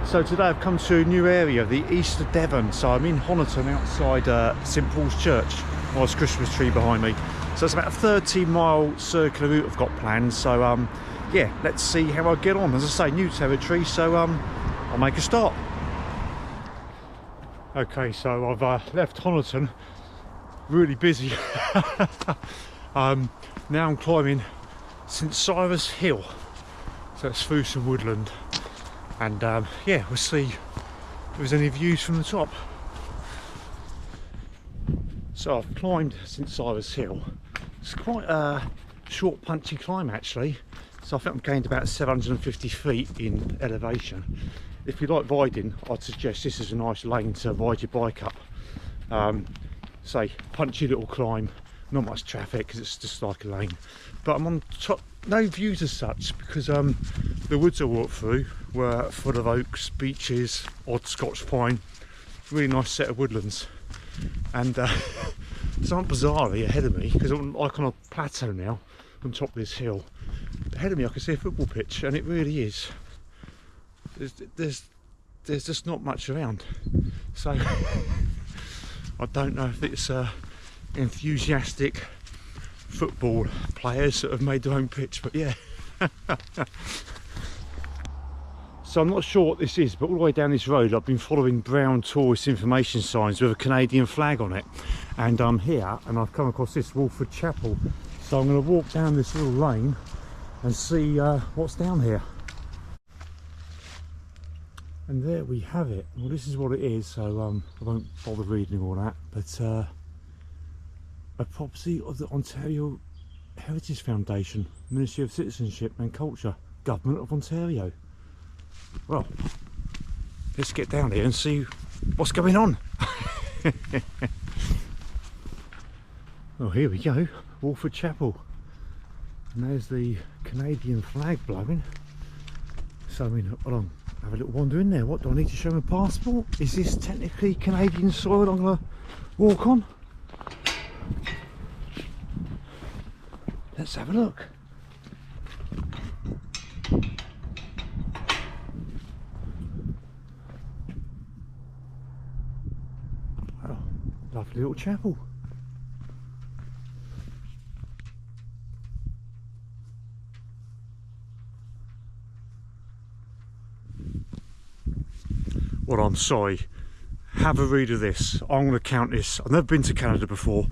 So today I've come to a new area, the east of Devon. So I'm in Honiton outside St Paul's Church. Nice Christmas tree behind me. So it's about a 30-mile circular route I've got planned. So yeah, let's see how I get on. As I say, new territory, so I'll make a start. Okay, so I've left Honiton, really busy. Now I'm climbing St Cyrus Hill. So it's through some woodland. And yeah, we'll see if there's any views from the top. So I've climbed St Cyrus Hill. It's quite a short, punchy climb actually. So I think I've gained about 750 feet in elevation. If you like riding, I'd suggest this is a nice lane to ride your bike up. Say, punchy little climb, not much traffic because it's just like a lane. But I'm on top, no views as such, because the woods I walked through were full of oaks, beeches, odd Scotch pine, really nice set of woodlands. And something bizarrely ahead of me, because I'm like on a plateau now on top of this hill. Ahead of me I can see a football pitch, and it really is. There's just not much around. So I don't know if it's enthusiastic football players that have made their own pitch, but yeah. So I'm not sure what this is, but all the way down this road I've been following brown tourist information signs with a Canadian flag on it, and I'm here and I've come across this Waldron Chapel. So I'm going to walk down this little lane and see what's down here. And there we have it. Well, this is what it is, so I won't bother reading all that, but a property of the Ontario Heritage Foundation, Ministry of Citizenship and Culture, Government of Ontario. Well, let's get down here and see what's going on. Well, here we go, Waldron Chapel. And there's the Canadian flag blowing. So I mean, hold on, have a little wander in there. What, do I need to show my passport? Is this technically Canadian soil I'm going to walk on? Let's have a look. Oh, lovely little chapel. Well, I'm sorry. Have a read of this. I'm going to count this. I've never been to Canada before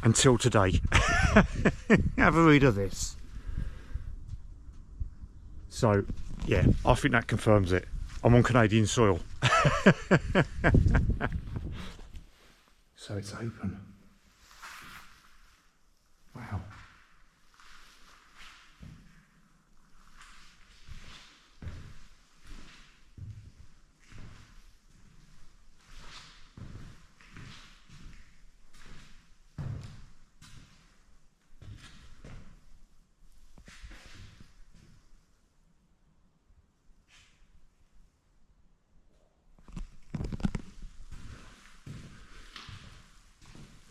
until today. Have a read of this. So, yeah, I think that confirms it. I'm on Canadian soil. So it's open. Wow.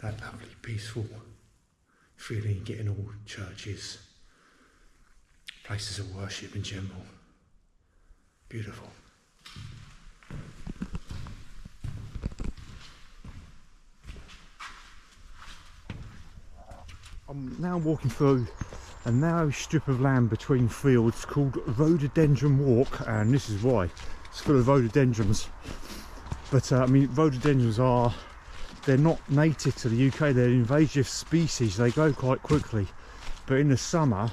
That lovely, peaceful feeling you get in all churches, places of worship in general. Beautiful. I'm now walking through a narrow strip of land between fields called Rhododendron Walk, and this is why. It's full of rhododendrons. But I mean, rhododendrons they're not native to the UK, they're invasive species, they grow quite quickly, but in the summer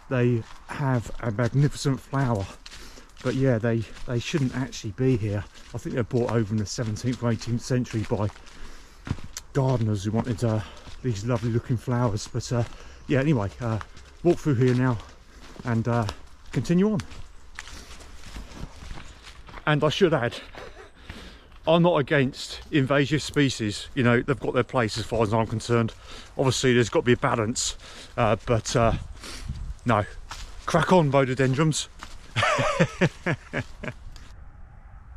they have a magnificent flower. But yeah, they shouldn't actually be here. I think they were brought over in the 17th or 18th century by gardeners who wanted these lovely looking flowers. But yeah, anyway, walk through here now and continue on. And I should add, I'm not against invasive species, you know, they've got their place as far as I'm concerned. Obviously there's got to be a balance, but no, crack on rhododendrons.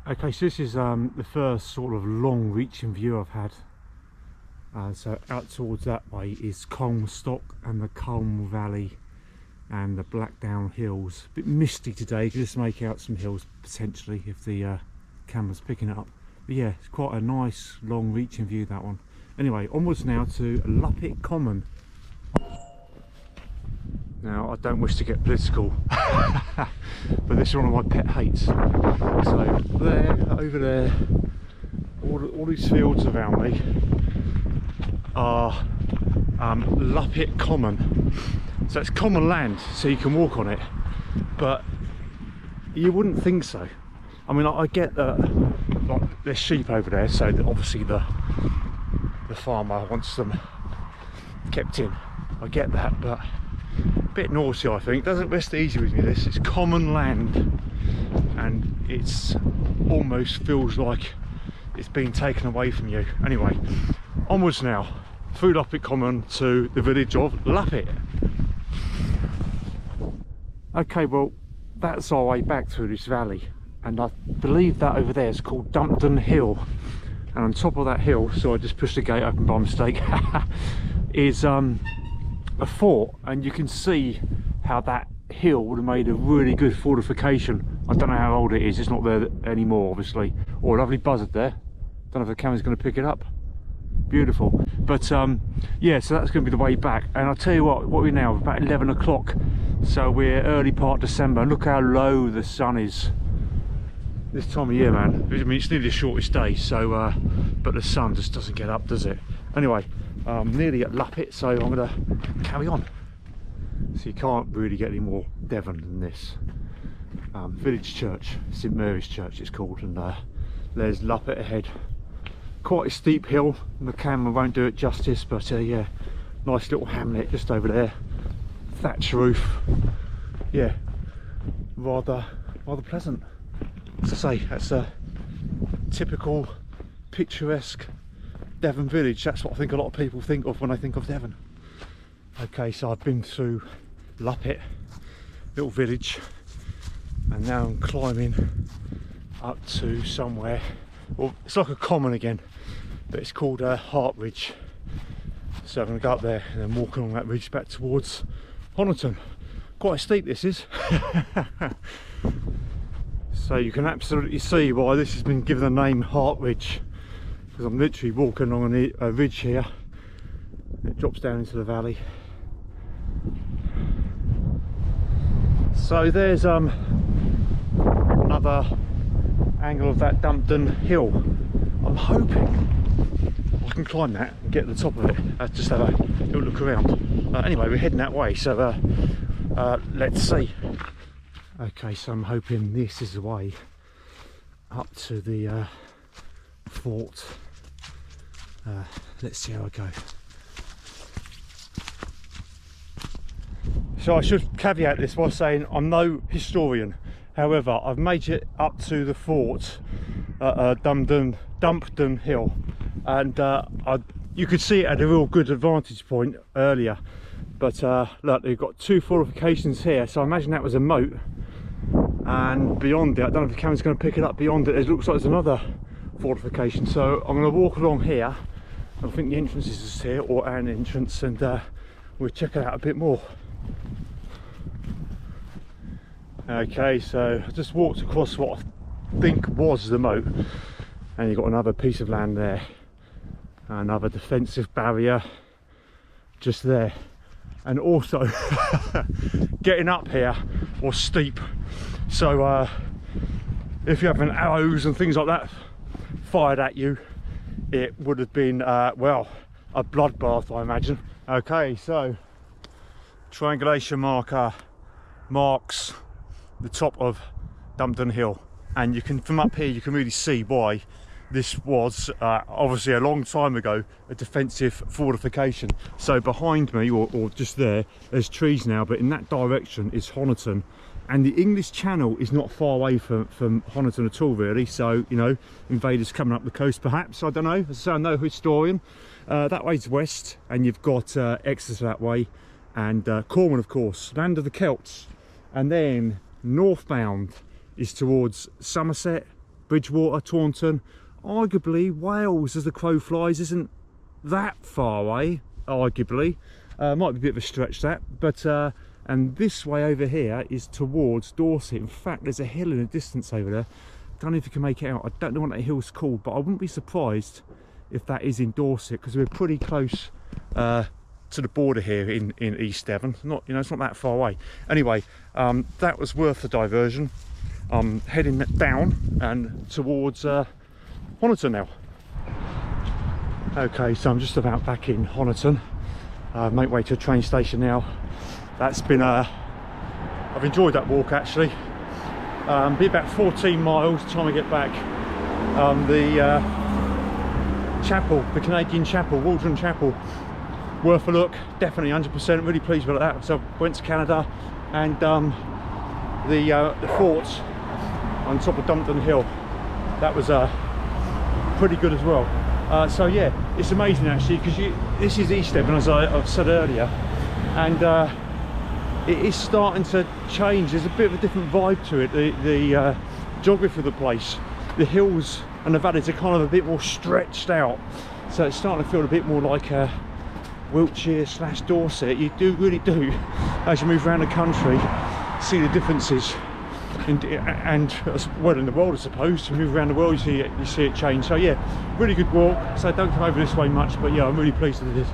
Okay, so this is the first sort of long reaching view I've had. So out towards that way is Colmstock and the Colm Valley and the Blackdown Hills. A bit misty today, you can just make out some hills potentially if the camera's picking it up. But yeah, it's quite a nice long reaching view, that one. Anyway, onwards now to Luppet Common. Now, I don't wish to get political, but this is one of my pet hates. So there, over there, all these fields around me are Luppet Common. So it's common land, so you can walk on it, but you wouldn't think so. I mean, I get that, like, there's sheep over there, so that obviously the farmer wants them kept in. I get that, but a bit naughty, I think. Doesn't rest easy with me, this. It's common land, and it's almost feels like it's been taken away from you. Anyway, onwards now through Luppet Common to the village of Luppet. Okay, well, that's our way back through this valley, and I believe that over there is called Dumpdon Hill, and on top of that hill, so I just pushed the gate open by mistake, is a fort, and you can see how that hill would have made a really good fortification. I don't know how old it is, it's not there anymore obviously. Oh, a lovely buzzard there, don't know if the camera's going to pick it up. Beautiful. But yeah, so that's going to be the way back, and I'll tell you what we're now about 11 o'clock, so we're early part December. Look how low the sun is this time of year, man. I mean, it's nearly the shortest day, so but the sun just doesn't get up, does it? Anyway, nearly at Luppet, so I'm going to carry on. So you can't really get any more Devon than this. Village church, St Mary's Church it's called, and there's Luppet ahead. Quite a steep hill, and the camera won't do it justice, but yeah, nice little hamlet just over there. Thatch roof, yeah, rather pleasant. As I say, that's a typical picturesque Devon village. That's what I think a lot of people think of when they think of Devon. Okay, so I've been through Luppet, little village, and now I'm climbing up to somewhere. Well, it's like a common again, but it's called Hart Ridge. So I'm going to go up there and then walk along that ridge back towards Honiton. Quite steep this is. So you can absolutely see why this has been given the name Hart Ridge, because I'm literally walking along a ridge here. It drops down into the valley. So there's another angle of that Dumpdon Hill. I'm hoping I can climb that and get to the top of it. Just have a little look around. Anyway, we're heading that way, so let's see. Okay, so I'm hoping this is the way up to the fort. Let's see how I go. So I should caveat this by saying I'm no historian. However, I've made it up to the fort at Dumpdon Hill, and you could see it at a real good advantage point earlier. But look, they've got two fortifications here, so I imagine that was a moat. And beyond it, I don't know if the camera's going to pick it up, beyond it looks like there's another fortification. So I'm going to walk along here. I think the entrance is just here, or an entrance, and we'll check it out a bit more. Okay, so I just walked across what I think was the moat, and you've got another piece of land there, another defensive barrier just there, and also getting up here was steep. So if you have arrows and things like that fired at you, it would have been well, a bloodbath, I imagine. Okay, so triangulation marker marks the top of Dumpdon Hill, and you can, from up here, you can really see why this was obviously a long time ago a defensive fortification. So behind me, or just there, there's trees now, but in that direction is Honiton, and the English Channel is not far away from Honiton at all, really. So, you know, invaders coming up the coast perhaps, I don't know, so I'm no historian. That way's west, and you've got Exeter that way, and Cornwall, of course, land of the Celts, and then northbound is towards Somerset, Bridgewater, Taunton. Arguably Wales, as the crow flies, isn't that far away, arguably. Might be a bit of a stretch that, but and this way over here is towards Dorset. In fact, there's a hill in the distance over there. Don't know if you can make it out. I don't know what that hill's called, but I wouldn't be surprised if that is in Dorset, because we're pretty close to the border here in East Devon. Not, you know, it's not that far away. Anyway, that was worth the diversion. I'm heading down and towards Honiton now. Okay, so I'm just about back in Honiton. Make way to a train station now. That's been I've enjoyed that walk actually. Be about 14 miles time to get back. The chapel, the Canadian chapel, Waldron Chapel, worth a look, definitely 100%. Really pleased with that. So I went to Canada, and the fort on top of Dumpdon Hill, that was pretty good as well. So yeah, it's amazing actually, because this is East Devon, as I've said earlier, and it is starting to change. There's a bit of a different vibe to it. The geography of the place, the hills and the valleys are kind of a bit more stretched out, so it's starting to feel a bit more like Wiltshire / Dorset. You really do, as you move around the country, see the differences. And as well in the world, I suppose. You move around the world, you see it change. So yeah, really good walk. So don't come over this way much, but yeah, I'm really pleased with this.